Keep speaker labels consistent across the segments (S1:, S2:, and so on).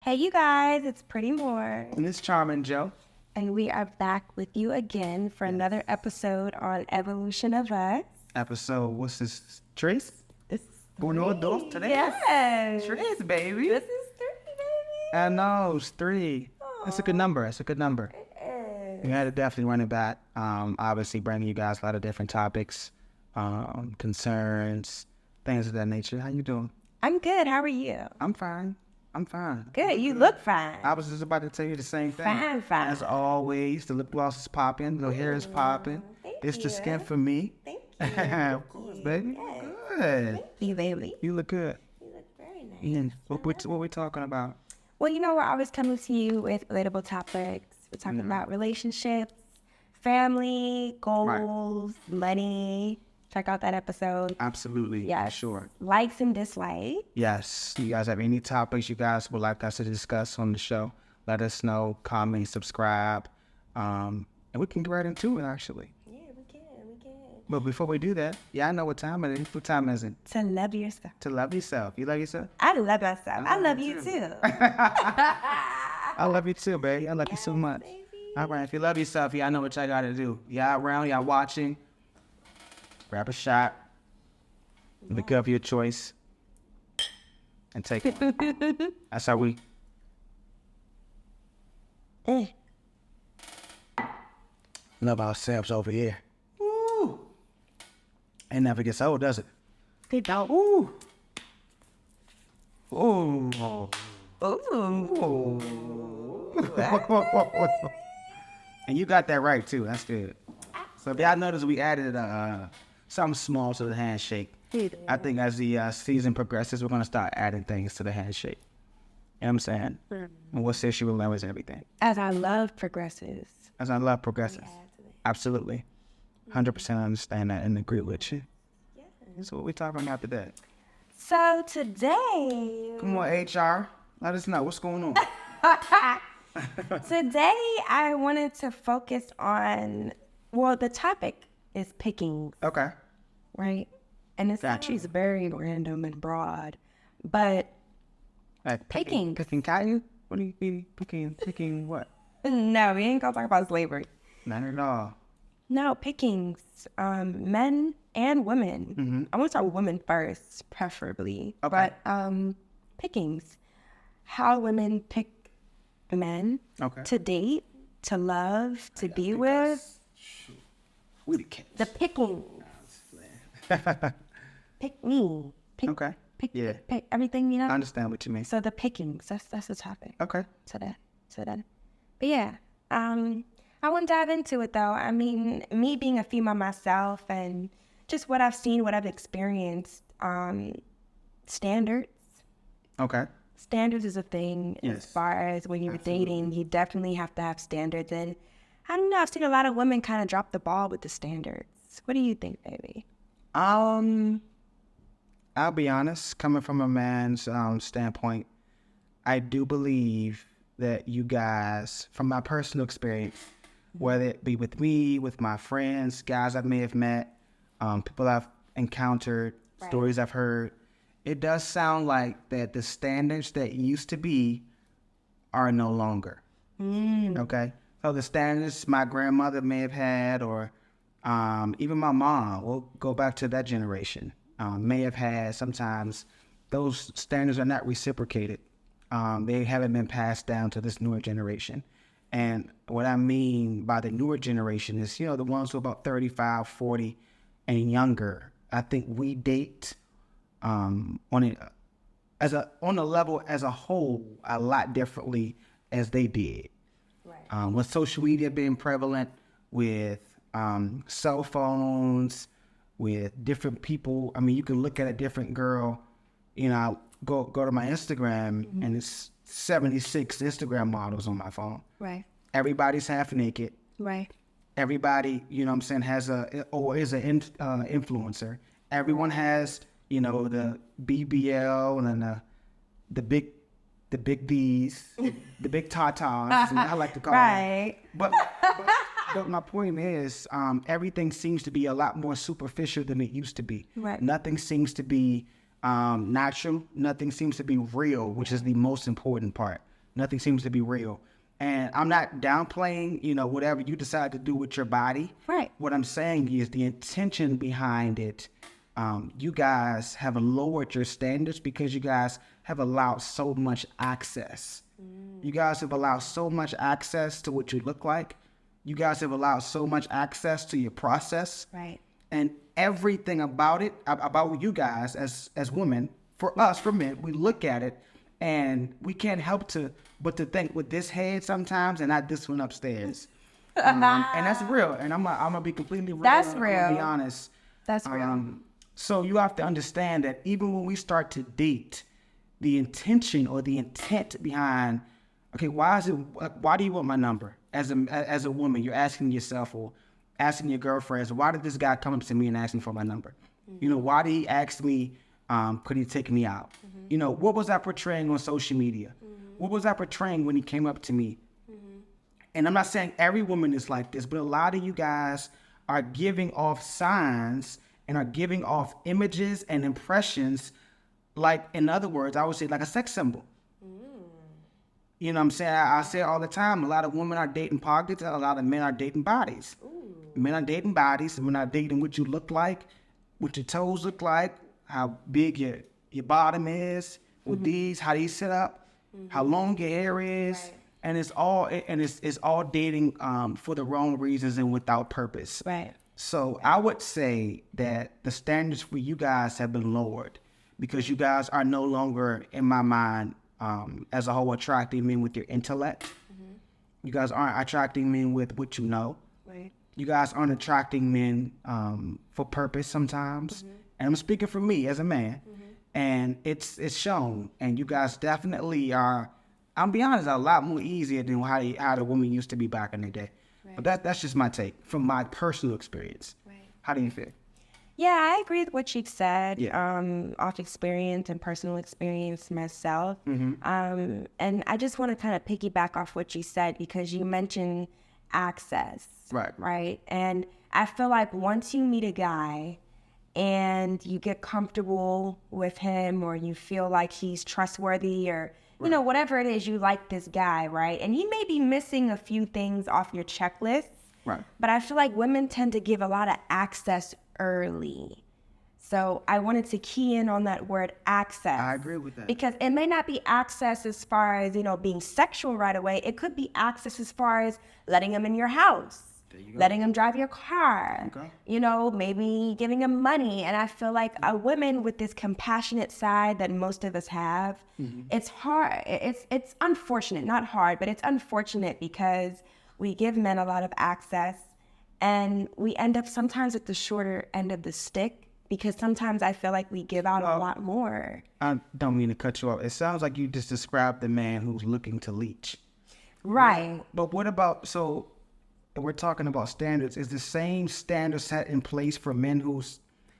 S1: Hey, you guys, it's Pretty Morg.
S2: And it's Charming Joe.
S1: And we are back with you again for another episode on Evolution of Us.
S2: Episode, what's this? Tres?
S1: This is
S2: Uno, dos, tres.
S1: Yes.
S2: Tres, baby.
S1: This is 3, baby.
S2: I know, it's 3. That's a good number. That's a good number.
S1: It is.
S2: We had to definitely run it back. Obviously, bringing you guys a lot of different topics, concerns, things of that nature. How you doing?
S1: I'm good. How are you?
S2: I'm fine.
S1: Good. You look fine.
S2: I was just about to tell you the same thing.
S1: Fine.
S2: As always, the lip gloss is popping, the hair is popping. It's the skin for me.
S1: Thank you.
S2: Of course, baby.
S1: Yes.
S2: Good.
S1: Thank you, baby.
S2: You look good.
S1: You look very nice.
S2: Ian, what we talking about?
S1: Well, you know, we're always coming to you with relatable topics. We're talking about relationships, family, goals, money. Check out that episode.
S2: Absolutely.
S1: Yes.
S2: Sure.
S1: Likes and dislikes.
S2: Yes. You guys have any topics you guys would like us to discuss on the show? Let us know. Comment, subscribe, and we can get right into it. Actually.
S1: Yeah, we can.
S2: But before we do that, I know what time it is. What time is it?
S1: To love yourself.
S2: To love yourself. You love yourself?
S1: I love myself. I love you too.
S2: I love you too, baby. I love you so much.
S1: Baby.
S2: All right. If you love yourself, I know what y'all got to do. Y'all around, y'all watching. Grab a shot. Look up your choice. And take it. That's how we. Love ourselves over here. Woo. It never gets old, does it?
S1: They don't.
S2: Ooh. Ooh.
S1: Ooh.
S2: And you got that right too. That's good. So if y'all notice, we added something small to the handshake. I think as the season progresses, we're gonna start adding things to the handshake. You know what I'm saying? And what sexual language and everything.
S1: As our love progresses.
S2: As I love progresses.
S1: add to it.
S2: Absolutely. 100% understand that and agree with you. That's what we're talking about today.
S1: So today.
S2: Come on, HR. Let us know what's going on.
S1: Today, I wanted to focus on, well, the topic is picking,
S2: Okay.
S1: right? And it's
S2: Gotcha.
S1: actually very random and broad, but Picking.
S2: Picking cotton? What do you mean? Picking what?
S1: no, we ain't gonna talk about slavery.
S2: Not at all.
S1: No, pickings, men and women. I want to start with women first, preferably.
S2: Okay.
S1: But pickings, how women pick men
S2: Okay.
S1: to date, to love, to be with.
S2: We the kids.
S1: The picking. Pick me. Pick,
S2: Okay.
S1: Pick,
S2: Yeah.
S1: pick everything, you know?
S2: I understand what you mean.
S1: So the pickings, that's the topic.
S2: Okay.
S1: So that. But yeah, I want to dive into it though. I mean, me being a female myself and just what I've seen, what I've experienced, standards.
S2: Okay.
S1: Standards is a thing as
S2: Yes.
S1: far as when you're
S2: Absolutely.
S1: dating, you definitely have to have standards. And I don't know, I've seen a lot of women kind of drop the ball with the standards. What do you think, baby?
S2: I'll be honest, coming from a man's standpoint, I do believe that you guys, from my personal experience, whether it be with me, with my friends, guys I may have met, people I've encountered,
S1: Right.
S2: stories I've heard, it does sound like that the standards that used to be are no longer. Okay? So the standards my grandmother may have had, or even my mom, we'll go back to that generation, may have had, sometimes those standards are not reciprocated. They haven't been passed down to this newer generation. And what I mean by the newer generation is, the ones who are about 35, 40 and younger. I think we date on the level as a whole a lot differently as they did.
S1: Right.
S2: With social media being prevalent, with cell phones, with different people. I mean, you can look at a different girl, go to my Instagram and it's 76 Instagram models on my phone.
S1: Right.
S2: Everybody's half naked.
S1: Right.
S2: Everybody, has is an influencer. Everyone has, the BBL and the big B's, the big tatas, I like to call them.
S1: Right.
S2: But my point is, everything seems to be a lot more superficial than it used to be.
S1: Right.
S2: Nothing seems to be natural. Nothing seems to be real, which is the most important part. Nothing seems to be real. And I'm not downplaying, whatever you decide to do with your body.
S1: Right.
S2: What I'm saying is the intention behind it. You guys have lowered your standards because you guys have allowed so much access. You guys have allowed so much access to what you look like. You guys have allowed so much access to your process.
S1: Right.
S2: And everything about it, about you guys as women, for us, for men, we look at it and we can't help but to think with this head sometimes and not this one upstairs. And that's real. And I'm gonna be completely real.
S1: That's
S2: I'm
S1: real.
S2: gonna be honest.
S1: That's real.
S2: So you have to understand that even when we start to date, the intention or the intent behind, okay, why do you want my number? As a woman, you're asking yourself or asking your girlfriends, why did this guy come up to me and ask me for my number? Why did he ask me, could he take me out? What was I portraying on social media? What was I portraying when he came up to me? And I'm not saying every woman is like this, but a lot of you guys are giving off signs and are giving off images and impressions, like, in other words, I would say like a sex symbol. You know what I'm saying? I say it all the time. A lot of women are dating pockets and a lot of men are dating bodies. Men are dating bodies and we're not dating what you look like, what your toes look like, how big your bottom is, with these, how these sit up, how long your hair is. Right. And it's all dating for the wrong reasons and without purpose.
S1: Right.
S2: So I would say that the standards for you guys have been lowered because you guys are no longer, in my mind, as a whole, attracting men with your intellect. You guys aren't attracting men with what you know.
S1: Right.
S2: You guys aren't attracting men for purpose sometimes. And I'm speaking for me as a man. And it's shown. And you guys definitely are, I'll be honest, a lot more easier than how the woman used to be back in the day. Right. But that's just my take from my personal experience. Right. How do you feel?
S1: Yeah, I agree with what you've said.
S2: Yeah.
S1: Off experience and personal experience myself. And I just want to kind of piggyback off what you said because you mentioned access.
S2: Right.
S1: Right. And I feel like once you meet a guy and you get comfortable with him or you feel like he's trustworthy or whatever it is, you like this guy, right? And he may be missing a few things off your checklist.
S2: Right.
S1: But I feel like women tend to give a lot of access early. So I wanted to key in on that word access.
S2: I agree with that.
S1: Because it may not be access as far as, being sexual right away. It could be access as far as letting him in your house. Letting him drive your car, maybe giving him money. And I feel like a woman with this compassionate side that most of us have, it's hard. It's unfortunate, not hard, but it's unfortunate because we give men a lot of access and we end up sometimes at the shorter end of the stick because sometimes I feel like we give out a lot more.
S2: I don't mean to cut you off. It sounds like you just described the man who's looking to leech.
S1: Right.
S2: But what about, we're talking about standards. Is the same standard set in place for men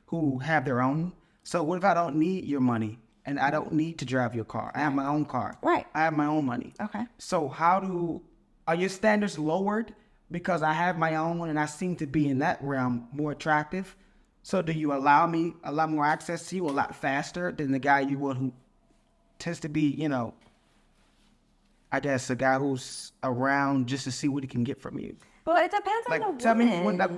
S2: who have their own? So what if I don't need your money and I don't need to drive your car? I have my own car.
S1: Right.
S2: I have my own money.
S1: Okay.
S2: So are your standards lowered because I have my own and I seem to be in that realm more attractive? So do you allow me a lot more access to you a lot faster than the guy you would who tends to be, I guess a guy who's around just to see what he can get from you?
S1: Well, it depends on the woman.
S2: Tell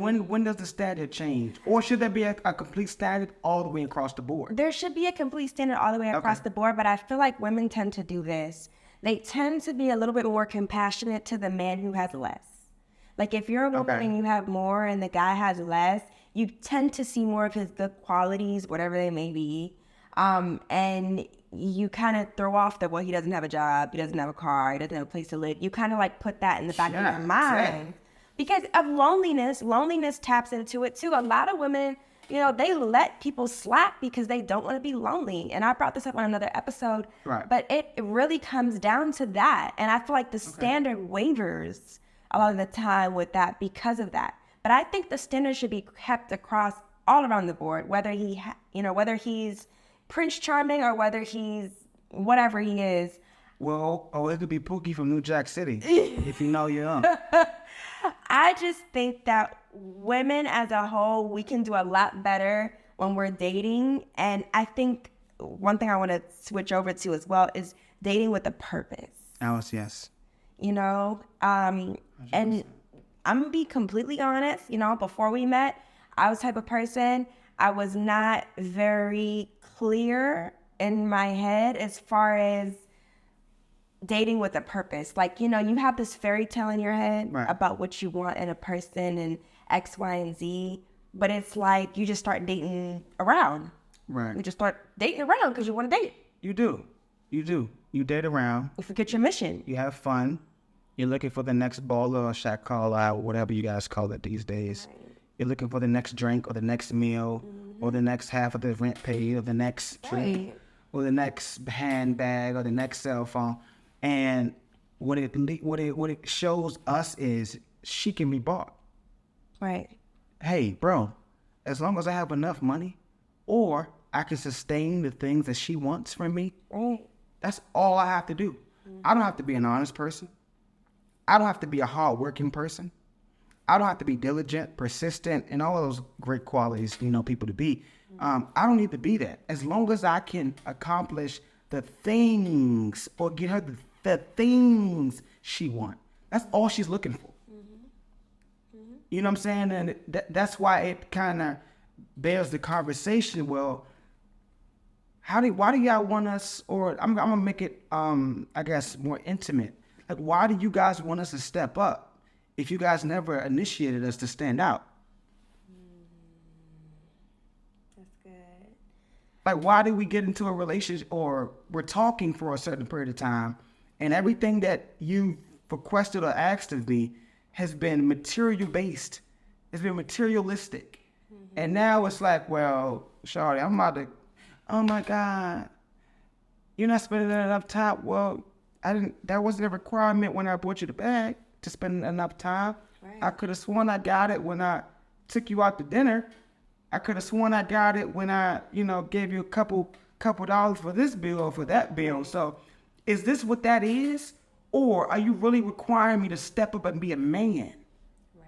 S2: me, when does the standard change? Or should there be a complete standard all the way across the board?
S1: There should be a complete standard all the way across the board, but I feel like women tend to do this. They tend to be a little bit more compassionate to the man who has less. Like if you're a woman and you have more and the guy has less, you tend to see more of his good qualities, whatever they may be. And you kind of throw off that, he doesn't have a job, he doesn't have a car, he doesn't have a place to live. You kind of like put that in the back of your mind. Because of loneliness taps into it too. A lot of women, they let people slack because they don't want to be lonely. And I brought this up on another episode. Right. But it really comes down to that. And I feel like the standard wavers a lot of the time with that because of that. But I think the standard should be kept across all around the board, whether whether he's Prince Charming or whether he's whatever he is.
S2: Well, it could be Pookie from New Jack City, if you know your own.
S1: I just think that women as a whole, we can do a lot better when we're dating. And I think one thing I want to switch over to as well is dating with a purpose.
S2: Alice, yes.
S1: You know, and I'm gonna be completely honest, you know, before we met, I was the type of person, I was not very clear in my head as far as dating with a purpose. Like, you know, you have this fairy tale in your head
S2: Right.
S1: about what you want in a person and X, Y, and Z, but it's like you just start dating around.
S2: Right.
S1: You just start dating around because you want to date.
S2: You do. You do. You date around.
S1: You forget your mission.
S2: You have fun. You're looking for the next baller or shot call out, whatever you guys call it these days. Right. You're looking for the next drink or the next meal or the next half of the rent paid or the next trip or the next handbag or the next cell phone. And what it shows us is she can be bought.
S1: Right.
S2: Hey, bro, as long as I have enough money or I can sustain the things that she wants from me, that's all I have to do. I don't have to be an honest person. I don't have to be a hardworking person. I don't have to be diligent, persistent, and all of those great qualities, you know, people to be. I don't need to be that. As long as I can accomplish the things or get her the things she wants. That's all she's looking for. You know what I'm saying? And that's why it kind of bears the conversation. Well, why do y'all want us, or I'm going to make it, I guess, more intimate. Like, why do you guys want us to step up if you guys never initiated us to stand out?
S1: That's good.
S2: Like, why did we get into a relationship or we're talking for a certain period of time and everything that you requested or asked of me has been material based. It's been materialistic. And now it's like, well, Shawty, I'm about to, oh my God, you're not spending enough time. Well, that wasn't a requirement when I bought you the bag to spend enough time. Right. I could have sworn I got it when I took you out to dinner. I could have sworn I got it when I, you know, gave you a couple dollars for this bill or for that bill. So is this what that is? Or are you really requiring me to step up and be a man?
S1: Right.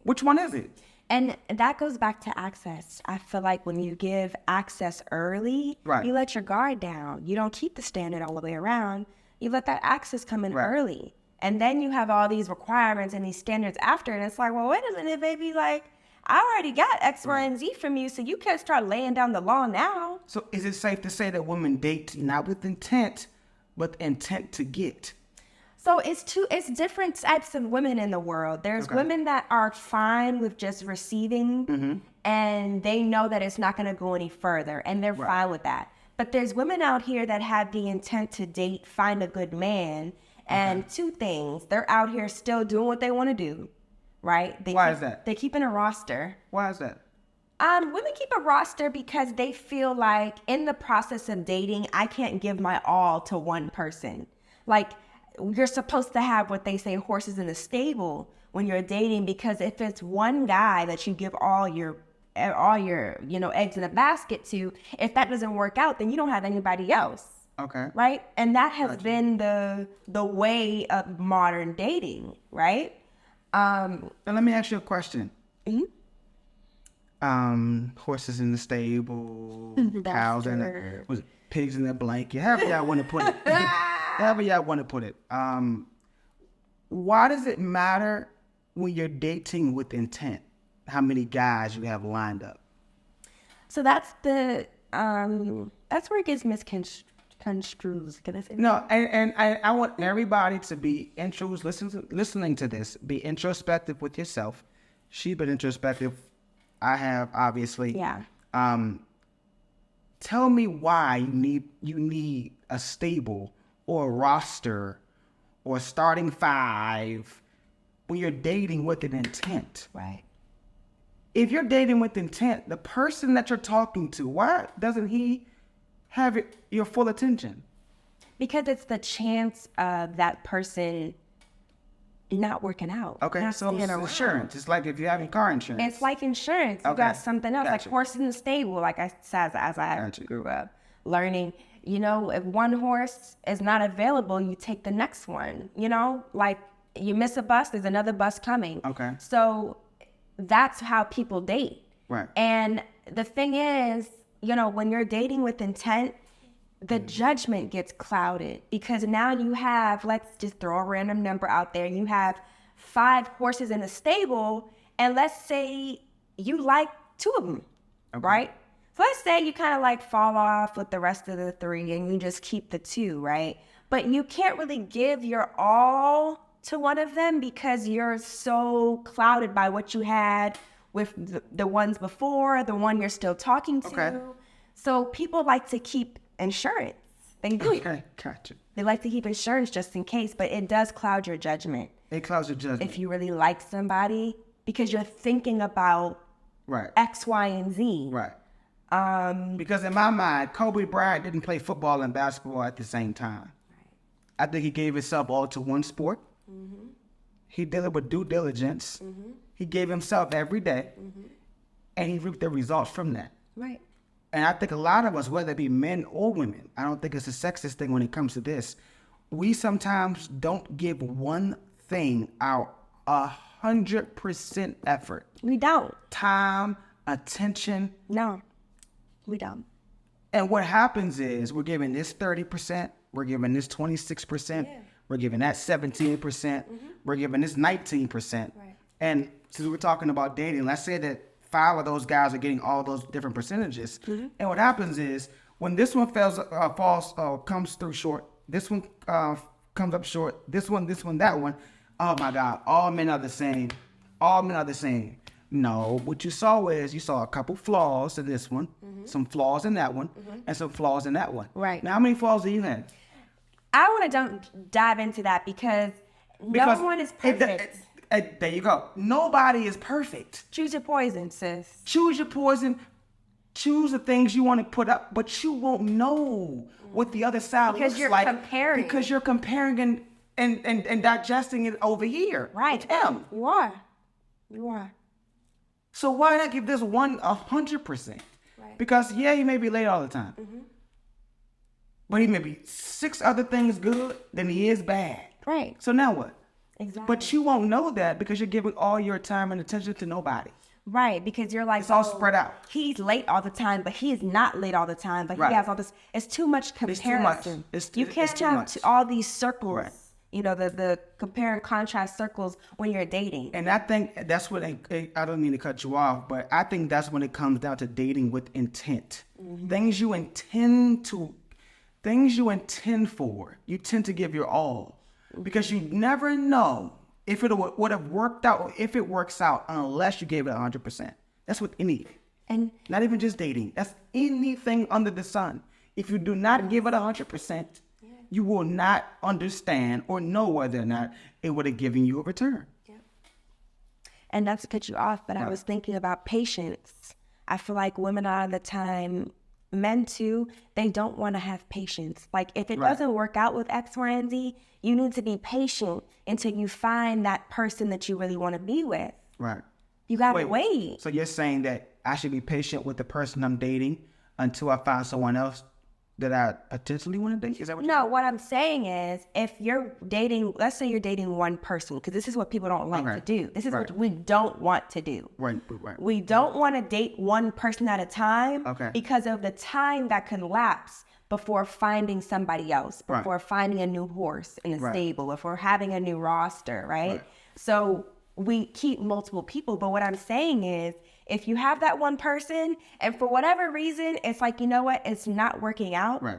S2: Which one is it?
S1: And that goes back to access. I feel like when you give access early, you let your guard down. You don't keep the standard all the way around. You let that access come in early. And then you have all these requirements and these standards after. And it's like, well, wait a minute, baby. Like, I already got X, Y, and Z from you, so you can't start laying down the law now.
S2: So is it safe to say that women date not with intent, but intent to get?
S1: So it's different types of women in the world. There's women that are fine with just receiving and they know that it's not going to go any further and they're fine with that. But there's women out here that have the intent to date, find a good man, and two things. They're out here still doing what they want to do, right?
S2: Why is that?
S1: They keep in a roster.
S2: Why is that?
S1: Women keep a roster because they feel like in the process of dating, I can't give my all to one person. Like, you're supposed to have what they say horses in the stable when you're dating, because if it's one guy that you give all your eggs in a basket to, if that doesn't work out, then you don't have anybody else.
S2: Okay.
S1: Right? And that has been the way of modern dating, right?
S2: Now let me ask you a question. Horses in the stable, cows in the pigs in the blanket, however y'all want to put it. However y'all want to put it. Why does it matter when you're dating with intent how many guys you have lined up?
S1: So that's where it gets misconstrued. Can I say that?
S2: No, and I want everybody to be listening to this. Be introspective with yourself. She's been introspective. I have, obviously.
S1: Yeah.
S2: Tell me why you need a stable or a roster or starting five when you're dating with an intent.
S1: Right.
S2: If you're dating with intent, the person that you're talking to, why doesn't he have your full attention?
S1: Because it's the chance of that person not working out.
S2: Okay, so it's insurance. It's like if you're having car insurance.
S1: It's like insurance. You got something else, like horses in the stable, like I said, as I grew up learning. You know, if one horse is not available, you take the next one. You know, like you miss a bus, there's another bus coming.
S2: Okay.
S1: So that's how people date.
S2: Right.
S1: And the thing is, you know, when you're dating with intent, the judgment gets clouded because now you have, let's just throw a random number out there. You have 5 horses in a stable, and let's say you like 2 of them, right? So let's say you kind of like fall off with the rest of the 3 and you just keep the 2, right? But you can't really give your all to one of them because you're so clouded by what you had with the ones before, the one you're still talking to.
S2: Okay.
S1: So people like to keep insurance. They do.
S2: Okay, gotcha.
S1: They like to keep insurance just in case, but it does cloud your judgment.
S2: It clouds your judgment.
S1: If you really like somebody, because you're thinking about
S2: Right.
S1: X, Y, and Z.
S2: Right. Because in my mind, Kobe Bryant didn't play football and basketball at the same time.
S1: Right.
S2: I think he gave himself all to one sport. He did it with due diligence. He gave himself every day, and he reaped the results from that.
S1: Right.
S2: And I think a lot of us, whether it be men or women, I don't think it's a sexist thing when it comes to this. We sometimes don't give one thing our 100% effort.
S1: We don't.
S2: Time, attention.
S1: No, we don't.
S2: And what happens is we're giving this 30%, we're giving this 26%, we're giving that 17%, we're giving this 19%.
S1: Right.
S2: And since we're talking about dating, let's say that 5 of those guys are getting all those different percentages. And what happens is when this one comes through short, this one comes up short, this one, that one, oh my God, all men are the same. All men are the same. No, what you saw is you saw a couple flaws in this one, some flaws in that one, and some flaws in that one.
S1: Right.
S2: Now, how many flaws do you have?
S1: I want to dive into that because no one is perfect.
S2: There you go. Nobody is perfect.
S1: Choose your poison, sis.
S2: Choose your poison. Choose the things you want to put up, but you won't know what the other side
S1: Because
S2: looks like.
S1: comparing.
S2: Because you're comparing and digesting it over here.
S1: Right.
S2: With him.
S1: You are. You are.
S2: So why not give this one 100%?
S1: Right.
S2: Because yeah, he may be late all the time. But he may be 6 other things good than he is bad.
S1: Right.
S2: So now what?
S1: Exactly.
S2: But you won't know that because you're giving all your time and attention to nobody.
S1: Right, because you're like,
S2: It's all spread out.
S1: He's late all the time, but he is not late all the time. But
S2: Right.
S1: he has all this. It's too much comparison.
S2: It's
S1: You can't
S2: too
S1: have
S2: much.
S1: all these circles.
S2: Right.
S1: You know, the compare and contrast circles when you're dating.
S2: And I think that's what, I don't mean to cut you off, but I think that's when it comes down to dating with intent. Things you intend for, you tend to give your all. Because you never know if it would have worked out or if it works out unless you gave it 100%. That's with anything.
S1: And
S2: Not even just dating. That's anything under the sun. If you do not give it 100%, you will not understand or know whether or not it would have given you a return.
S1: and not to cut you off, but I
S2: Right.
S1: was thinking about patience. I feel like women a lot of the time, men too, they don't want to have patience. Like if it
S2: Right.
S1: doesn't work out with X, Y, and Z, you need to be patient until you find that person that you really want to be with.
S2: Right.
S1: You gotta wait.
S2: So you're saying that I should be patient with the person I'm dating until I find someone else that I potentially want to date? Is that what
S1: No, what I'm saying is if you're dating, let's say you're dating one person, because this is what people don't like
S2: Okay.
S1: to do. This is
S2: Right.
S1: what we don't want to do.
S2: Right.
S1: We don't want to date one person at a time
S2: Okay.
S1: because of the time that can lapse before finding somebody else,
S2: Right.
S1: before finding a new horse in a
S2: Right.
S1: stable, before having a new roster, right?
S2: Right.
S1: So we keep multiple people. But what I'm saying is if you have that one person and for whatever reason, it's like, you know what, it's not working out.
S2: Right.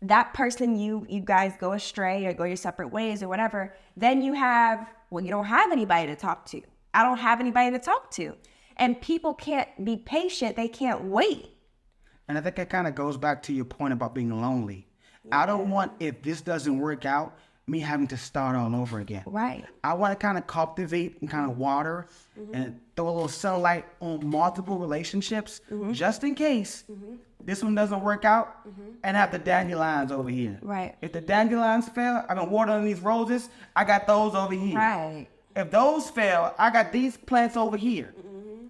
S1: That person, you guys go astray or go your separate ways or whatever, then you have, well, you don't have anybody to talk to. I don't have anybody to talk to. And people can't be patient. They can't wait.
S2: And I think that kind of goes back to your point about being lonely. I don't want, if this doesn't work out, me having to start all over again.
S1: Right.
S2: I want to kind of cultivate and kind of water and throw a little sunlight on multiple relationships just in case this one doesn't work out and have the dandelions over here.
S1: Right.
S2: If the dandelions fail, I've been watering these roses, I got those over here.
S1: Right.
S2: If those fail, I got these plants over here.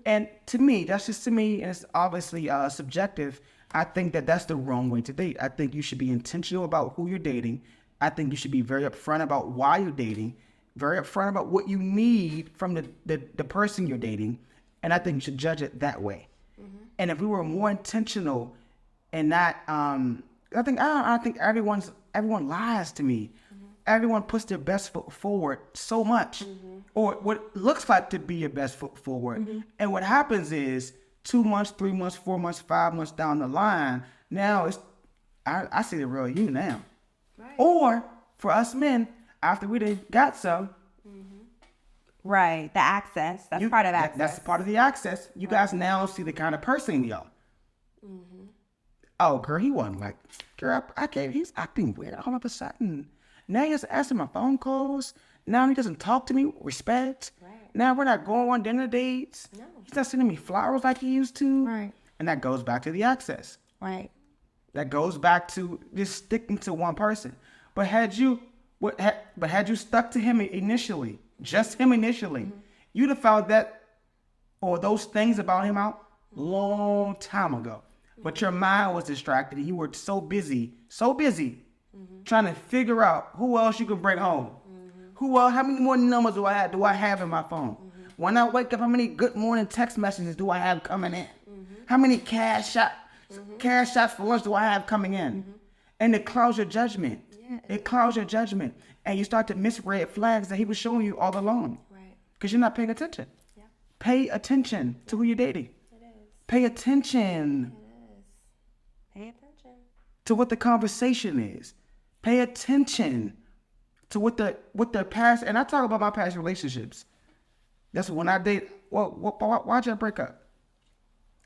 S2: And to me, that's just to me, and it's obviously subjective. I think that that's the wrong way to date. I think you should be intentional about who you're dating. I think you should be very upfront about why you're dating, very upfront about what you need from the person you're dating. And I think you should judge it that way. And if we were more intentional and not I think everyone lies to me. Everyone puts their best foot forward so much, or what looks like to be your best foot forward. And what happens is 2 months, 3 months, 4 months, 5 months down the line, now I see the real you now.
S1: Right.
S2: Or for us men, after we done got some.
S1: Right, the access. That's part of access.
S2: That's part of the access. You guys now see the kind of person we are. Oh, girl, he wasn't like, girl, he's acting weird all of a sudden. Now he's answering my phone calls. Now he doesn't talk to me with respect.
S1: Right.
S2: Now we're not going on dinner dates.
S1: No.
S2: He's not sending me flowers like he used to.
S1: Right.
S2: And that goes back to the access.
S1: Right.
S2: That goes back to just sticking to one person. But had you stuck to him initially, just him initially, you'd have found that or those things about him out long time ago. But your mind was distracted and you were so busy trying to figure out who else you could bring home. Who else, how many more numbers do I have in my phone? When I wake up, how many good morning text messages do I have coming in? How many cash shots for lunch do I have coming in? And it clouds your judgment.
S1: Yeah.
S2: It clouds your judgment. And you start to miss red flags that he was showing you all along.
S1: Right.
S2: Because you're not paying attention.
S1: Yeah.
S2: Pay attention to who you're dating.
S1: It is.
S2: Pay attention
S1: It is. Pay attention.
S2: to what the conversation is. Pay attention to what their past, and I talk about my past relationships. That's when I date. Well, why'd you break up?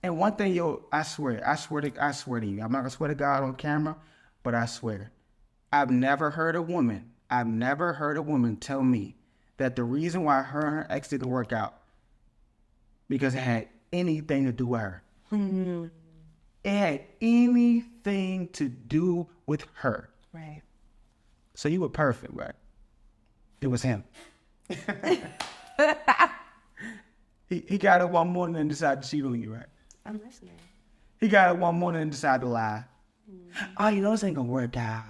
S2: And one thing, I swear to you, I'm not gonna swear to God on camera, but I swear, I've never heard a woman tell me that the reason why her and her ex didn't work out because it had anything to do with her. It had anything to do with her.
S1: Right.
S2: So you were perfect, right? It was him. He got up one morning and decided to cheat on you, right?
S1: I'm listening.
S2: He got up one morning and decided to lie. Oh, this ain't gonna work out.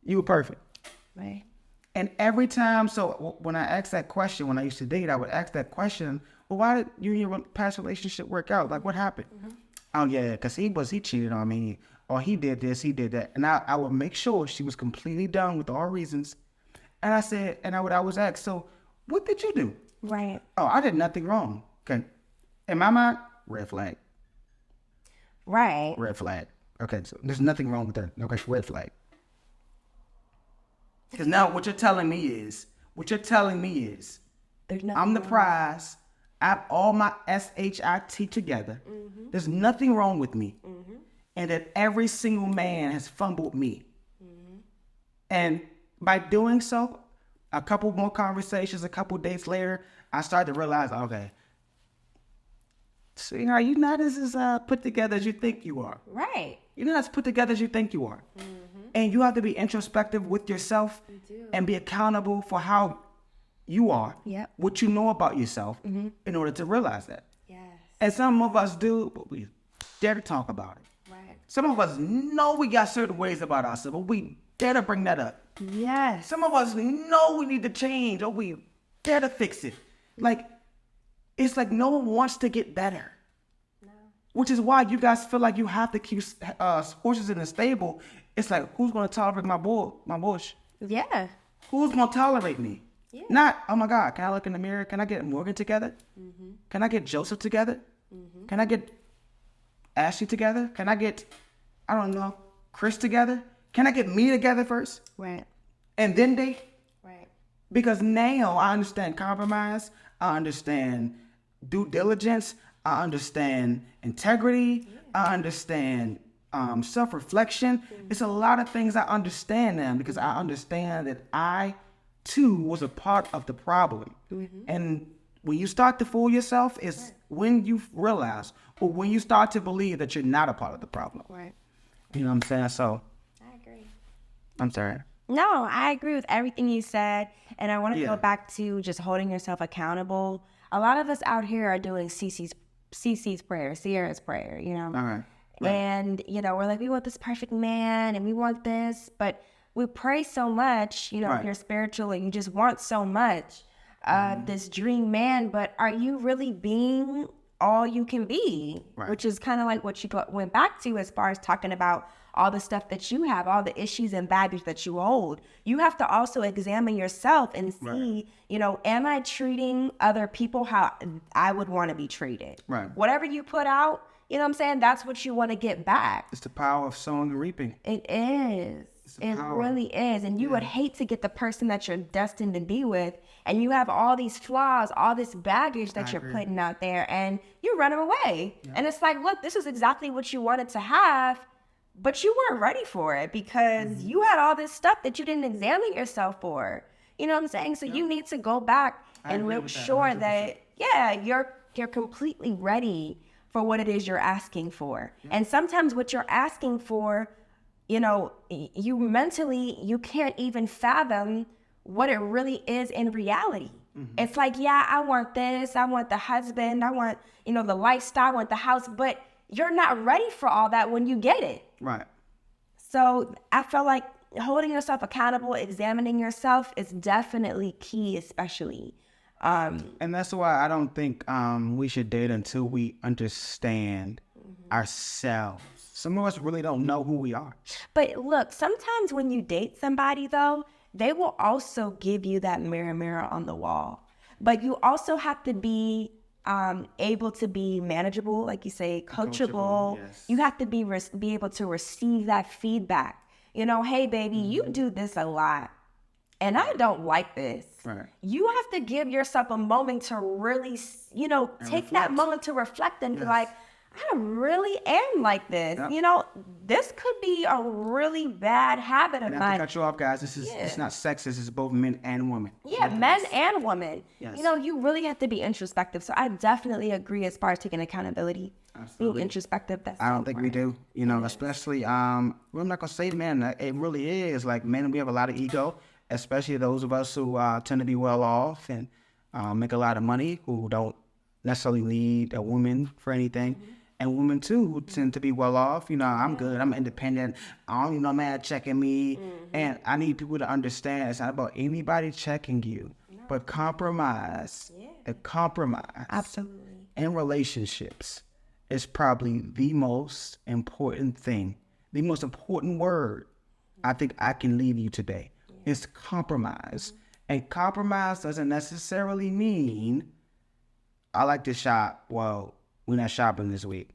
S2: You were perfect.
S1: Right.
S2: And every time, so when I asked that question, when I used to date, I would ask that question, well, why did you and your past relationship work out? Like, what happened? Oh, yeah, because he cheated on me, or he did this, he did that. And I would make sure she was completely done with all reasons. And I said, and I would always ask, so what did you do?
S1: Right.
S2: Oh, I did nothing wrong. Okay. In my mind, red flag.
S1: Right.
S2: Red flag. Okay, so there's nothing wrong with that. Okay, red flag. Because now what you're telling me is,
S1: There's nothing
S2: I'm the
S1: wrong.
S2: prize. I have all my SHIT together. There's nothing wrong with me. And that every single man has fumbled me. And by doing so, a couple more conversations, a couple days later, I started to realize, okay, sweetheart, you're not as put together as you think you are.
S1: Right.
S2: You're not as put together as you think you are. And you have to be introspective with yourself and be accountable for how you are,
S1: Yep.
S2: what you know about yourself in order to realize that.
S1: Yes.
S2: And some of us do, but we dare to talk about it.
S1: Right.
S2: Some of us know we got certain ways about ourselves, but we dare to bring that up.
S1: Yes.
S2: Some of us know we need to change, or we dare to fix it. Like, it's like no one wants to get better.
S1: No.
S2: Which is why you guys feel like you have to keep horses in the stable. It's like, who's going to tolerate my bush?
S1: Yeah.
S2: Who's going to tolerate me?
S1: Yeah.
S2: Not, oh my God, can I look in the mirror? Can I get Morgan together? Can I get Joseph together? Can I get Ashley together? Can I get, I don't know, Chris together? Can I get me together first?
S1: Right.
S2: And then date?
S1: Right.
S2: Because now I understand compromise. I understand due diligence. I understand integrity. I understand self-reflection. It's a lot of things I understand now because I understand that I, too, was a part of the problem. And when you start to fool yourself, it's when you realize or when you start to believe that you're not a part of the problem.
S1: Right.
S2: You know what I'm saying? So,
S1: I agree.
S2: I'm sorry.
S1: No, I agree with everything you said. And I want to
S2: Yeah.
S1: go back to just holding yourself accountable. A lot of us out here are doing Cece's prayer, Sierra's prayer, you know?
S2: All right.
S1: And, you know, we're like, we want this perfect man and we want this. But we pray so much, you know,
S2: Right.
S1: if you're spiritual and you just want so much, this dream man. But are you really being all you can be?
S2: Right.
S1: Which is kind of like what you went back to as far as talking about all the stuff that you have, all the issues and baggage that you hold. You have to also examine yourself and see, you know, am I treating other people how I would want to be treated?
S2: Right.
S1: Whatever you put out, you know what I'm saying? That's what you want to get back.
S2: It's the power of sowing and reaping.
S1: It is. It really is. And you would hate to get the person that you're destined to be with, and you have all these flaws, all this baggage that you're putting out there, and you're running away. Yeah. And it's like, look, this is exactly what you wanted to have, but you weren't ready for it because you had all this stuff that you didn't examine yourself for. You know what I'm saying? So you need to go back and make sure that, you're completely ready for what it is you're asking for. Yeah. And sometimes what you're asking for, you know, you can't even fathom what it really is in reality. Mm-hmm. It's like, I want this, I want the husband, I want, you know, the lifestyle, I want the house, but you're not ready for all that when you get it.
S2: Right.
S1: So I feel like holding yourself accountable, examining yourself is definitely key, especially.
S2: And that's why I don't think we should date until we understand ourselves. Some of us really don't know who we are.
S1: But look, sometimes when you date somebody, though, they will also give you that mirror on the wall. But you also have to be able to be manageable, like you say, coachable. Yes. You have to be able to receive that feedback. You know, hey, baby, you do this a lot, and I don't like this. Right. You have to give yourself a moment to really, you know, take that moment to reflect and be like, I really am like this. Yep. You know, this could be a really bad habit of mine.
S2: To cut you off, guys. This is it's not sexist. It's both men and women.
S1: Yeah, men and women. Yes. You know, you really have to be introspective. So I definitely agree as far as taking accountability. Absolutely. Being introspective.
S2: I don't think we do. You know, especially I'm not gonna say men. It really is like men. We have a lot of ego, especially those of us who tend to be well off and make a lot of money, who don't necessarily need a woman for anything. Mm-hmm. And women, too, who tend to be well off. You know, I'm good. I'm independent. I don't need no man checking me. Mm-hmm. And I need people to understand it's not about anybody checking you, but compromise. Yeah. A compromise.
S1: Absolutely.
S2: In relationships is probably the most important thing, the most important word I think I can leave you today is compromise. Mm-hmm. And compromise doesn't necessarily mean I like to shop. Well, we're not shopping this week.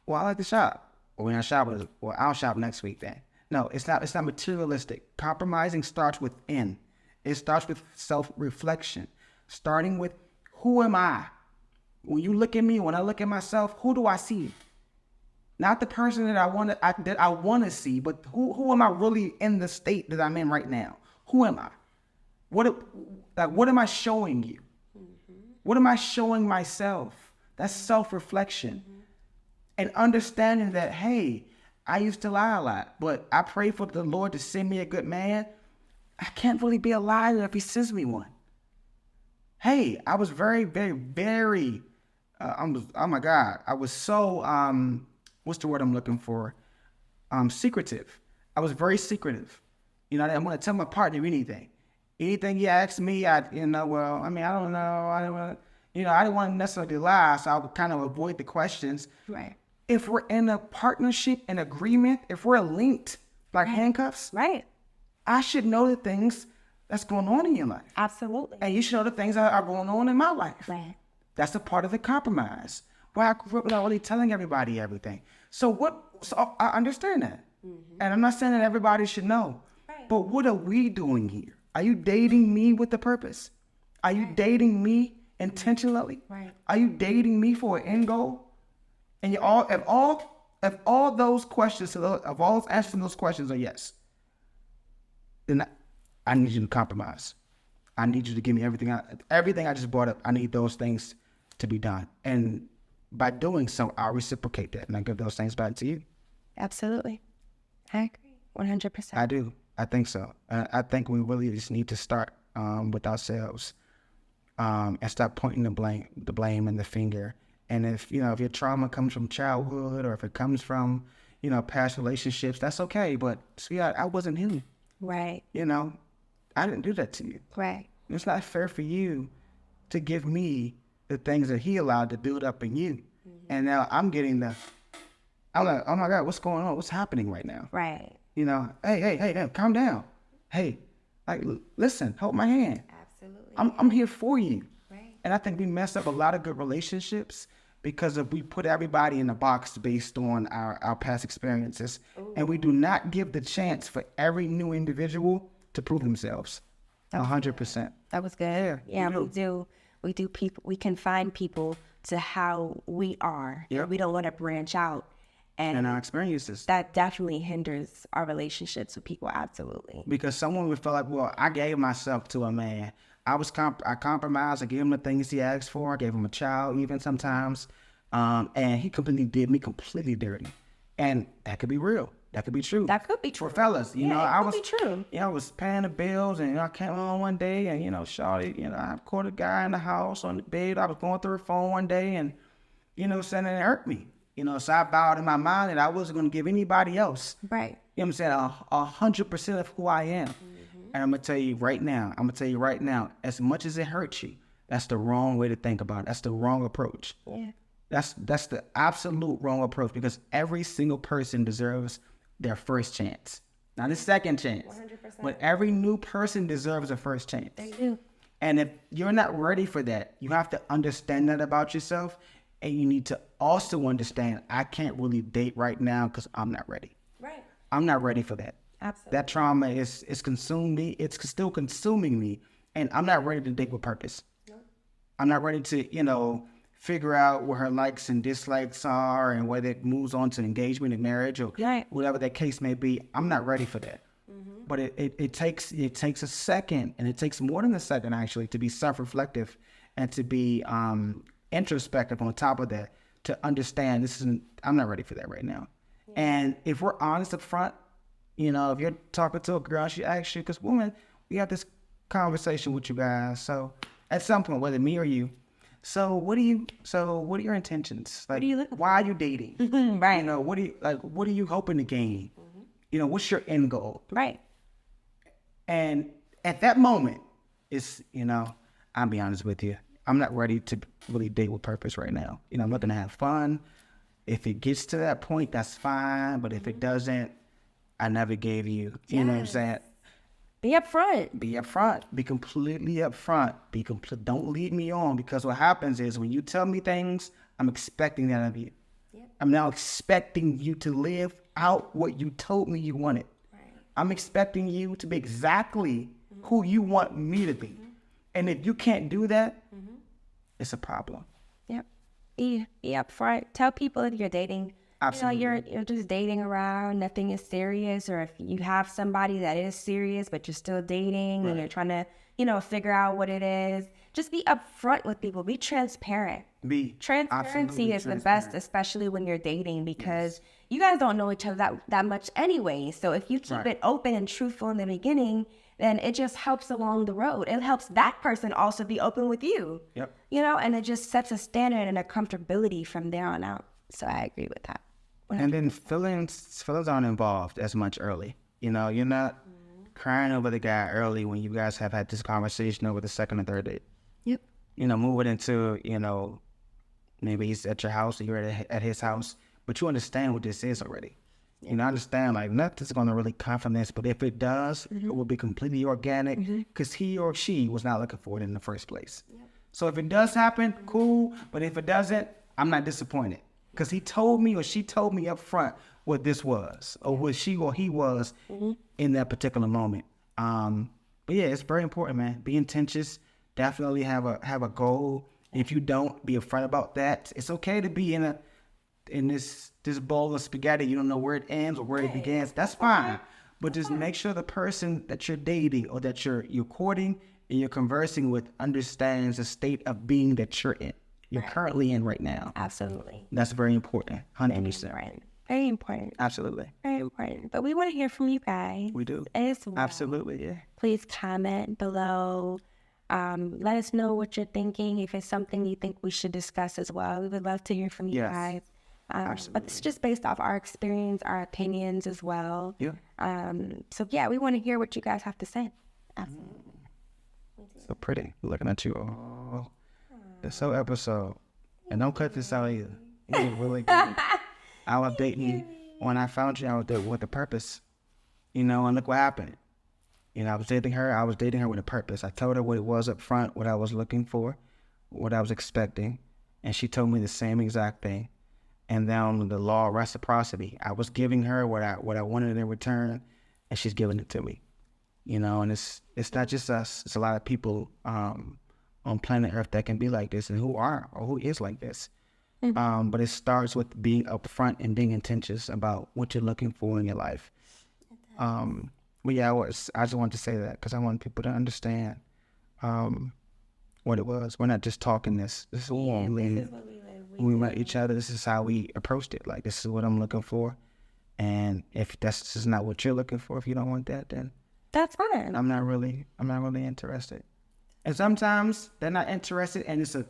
S2: Well, I like to shop. Well, we're not shopping. Well, I'll shop next week then. No, it's not materialistic. Compromising starts within. It starts with self-reflection. Starting with, who am I? When you look at me, when I look at myself, who do I see? Not the person that I want to see, but who am I really in the state that I'm in right now? Who am I? What am I showing you? Mm-hmm. What am I showing myself? That's self-reflection. Mm-hmm. And understanding that, hey, I used to lie a lot, but I pray for the Lord to send me a good man. I can't really be a liar if he sends me one. Hey, I was very, very, very, oh my God, I was so, what's the word I'm looking for? Secretive. I was very secretive. You know, I didn't want to tell my partner anything. Anything he asked me, I don't know. I didn't want to necessarily lie, so I would kind of avoid the questions.
S1: Right.
S2: If we're in a partnership, an agreement, if we're linked like handcuffs,
S1: right,
S2: I should know the things that's going on in your life.
S1: Absolutely.
S2: And you should know the things that are going on in my life.
S1: Right.
S2: That's a part of the compromise. Why I grew up without really telling everybody everything. So I understand that. Mm-hmm. And I'm not saying that everybody should know. Right. But what are we doing here? Are you dating me with a purpose? Are you dating me intentionally? Right. Are you dating me for an end goal? And if all those questions, if all answers to those questions are yes, then I need you to compromise. I need you to give me everything I just brought up. I need those things to be done. And by doing so, I'll reciprocate that and I give those things back to you.
S1: Absolutely. I agree. 100%.
S2: I do. I think so. I think we really just need to start with ourselves and stop pointing the blame and the finger. And if your trauma comes from childhood or if it comes from, past relationships, that's okay. But sweetheart, I wasn't him.
S1: Right.
S2: I didn't do that to you.
S1: Right.
S2: It's not fair for you to give me the things that he allowed to build up in you. Mm-hmm. And now I'm getting I'm like, oh my God, what's going on? What's happening right now?
S1: Right.
S2: You know, hey, calm down. Hey, like, listen, hold my hand.
S1: Absolutely.
S2: I'm here for you.
S1: Right.
S2: And I think we mess up a lot of good relationships because we put everybody in a box based on our past experiences. Ooh. And we do not give the chance for every new individual to prove themselves. 100%.
S1: That was good. Yeah, we do. We do people. We can find people to how we are.
S2: Yep.
S1: And we don't want to branch out.
S2: And our experiences.
S1: That definitely hinders our relationships with people. Absolutely.
S2: Because someone would feel like, well, I gave myself to a man. I compromised. I gave him the things he asked for. I gave him a child even sometimes. And he completely did me completely dirty. And that could be real. That could be true.
S1: That could be true.
S2: For fellas, you know,
S1: I was true.
S2: You know, I was paying the bills, and I came home one day, and shawty, I caught a guy in the house on the bed. I was going through her phone one day, and saying it hurt me. So I vowed in my mind that I wasn't going to give anybody else.
S1: Right.
S2: You know what I'm saying? 100% of who I am. Mm-hmm. And I'm going to tell you right now, as much as it hurts you, that's the wrong way to think about it. That's the wrong approach.
S1: Yeah.
S2: That's the absolute wrong approach, because every single person deserves their first chance. Not a second chance.
S1: 100%.
S2: But every new person deserves a first chance.
S1: They do.
S2: And if you're not ready for that, you have to understand that about yourself. And you need to also understand, I can't really date right now because I'm not ready.
S1: Right.
S2: I'm not ready for that.
S1: Absolutely.
S2: That trauma is consumed me. It's still consuming me. And I'm not ready to date with purpose. No. I'm not ready to, figure out what her likes and dislikes are and whether it moves on to engagement and marriage or whatever that case may be. I'm not ready for that. Mm-hmm. But it takes a second, and it takes more than a second actually, to be self-reflective and to be introspective on top of that, to understand I'm not ready for that right now. Yeah. And if we're honest up front, if you're talking to a girl, she asks you, because women, we have this conversation with you guys. So at some point, whether me or you, what are your intentions? Like, why are you dating?
S1: Right.
S2: What are you hoping to gain? Mm-hmm. What's your end goal?
S1: Right.
S2: And at that moment, I'll be honest with you, I'm not ready to really date with purpose right now. I'm looking to have fun. If it gets to that point, that's fine. But if it doesn't, I never gave you. You know what I'm saying?
S1: Be upfront.
S2: Be upfront. Be completely upfront. Don't lead me on, because what happens is when you tell me things, I'm expecting that of you. Yep. I'm now expecting you to live out what you told me you wanted. Right. I'm expecting you to be exactly who you want me to be. Mm-hmm. And if you can't do that, it's a problem.
S1: Yep. Be upfront. Tell people if you're dating.
S2: Absolutely.
S1: You're just dating around, nothing is serious, or if you have somebody that is serious but you're still dating, right, and you're trying to, figure out what it is, just be upfront with people. Be transparent. Transparency is the best, especially when you're dating, because you guys don't know each other that much anyway. So if you keep it open and truthful in the beginning, then it just helps along the road. It helps that person also be open with you.
S2: Yep.
S1: And it just sets a standard and a comfortability from there on out. So I agree with that. 100%.
S2: And then feelings aren't involved as much early. You're not crying over the guy early when you guys have had this conversation over the second or third date.
S1: Yep.
S2: Move it into, maybe he's at your house or you're at his house, but you understand what this is already. Yep. Understand, like, nothing's going to really come from this, but if it does, it will be completely organic, because he or she was not looking for it in the first place. Yep. So if it does happen, cool, but if it doesn't, I'm not disappointed. Because he told me or she told me up front what this was, or what she or he was in that particular moment. But yeah, it's very important, man. Be intentions. Definitely have a goal. If you don't, be upfront about that. It's okay to be in this bowl of spaghetti. You don't know where it ends or where it begins. That's fine. But just make sure the person that you're dating or that you're courting and you're conversing with understands the state of being that you're currently in right now.
S1: Absolutely.
S2: That's very important. 100%.
S1: Very important.
S2: Absolutely.
S1: Very important. But we want to hear from you guys.
S2: We do.
S1: As well.
S2: Absolutely, yeah.
S1: Please comment below. Let us know what you're thinking. If it's something you think we should discuss as well, we would love to hear from you guys. But it's just based off our experience, our opinions as well.
S2: Yeah.
S1: So yeah, we want to hear what you guys have to say. Absolutely.
S2: So pretty. Looking at you this whole episode. And don't cut this out either. You look really good. I was dating, when I found you, I was dating with a purpose, you know, and look what happened. You know, I was dating her with a purpose. I told her what it was up front, what I was looking for, what I was expecting, and she told me the same exact thing. And then the law of reciprocity, I was giving her what I wanted in return, and she's giving it to me. You know, and it's not just us. It's a lot of people on planet Earth that can be like this, and who is like this. But it starts with being upfront and being intentional about what you're looking for in your life. But yeah, I just wanted to say that because I want people to understand what it was. We're not just talking this. This is what we live. When we met each other, this is how we approached it. Like, this is what I'm looking for. And if this is not what you're looking for, if you don't want that, then
S1: that's fine.
S2: I'm not really interested. And sometimes they're not interested, and it's a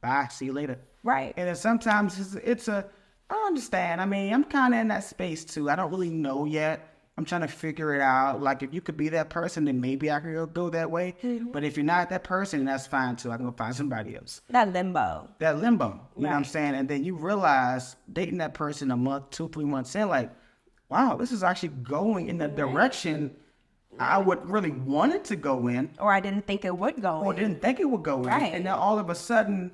S2: bye, see you later.
S1: Right.
S2: And then sometimes it's a I understand. I mean, I'm kind of in that space too. I don't really know yet. I'm trying to figure it out. Like, if you could be that person, then maybe I could go that way. But if you're not that person, that's fine too. I can go find somebody else.
S1: That limbo.
S2: You know what I'm saying? And then you realize dating that person a month, 2-3 months in, like, wow, this is actually going in the direction I would really want it to go in.
S1: Or I didn't think it would go in.
S2: Or didn't think it would go in.
S1: Right.
S2: And then all of a sudden,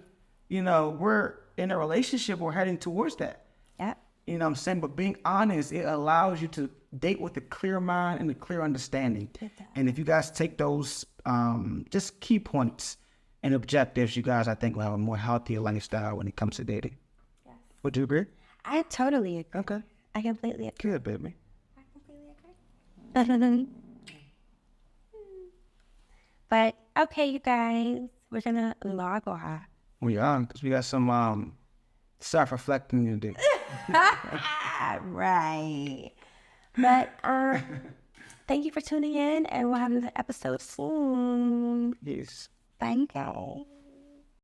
S2: you know, we're in a relationship, we're heading towards that.
S1: Yeah.
S2: You know what I'm saying? But being honest, it allows you to date with a clear mind and a clear understanding. And if you guys take those just key points and objectives, you guys, I think, will have a more healthier lifestyle when it comes to dating. Yes. Would you agree?
S1: I totally agree.
S2: Okay.
S1: I completely agree.
S2: Good, baby.
S1: I completely agree. But, okay, you guys, we're going to log off.
S2: We are, because we got some self-reflecting to do.
S1: Right. But thank you for tuning in, and we'll have another episode soon.
S2: Yes.
S1: Thank you.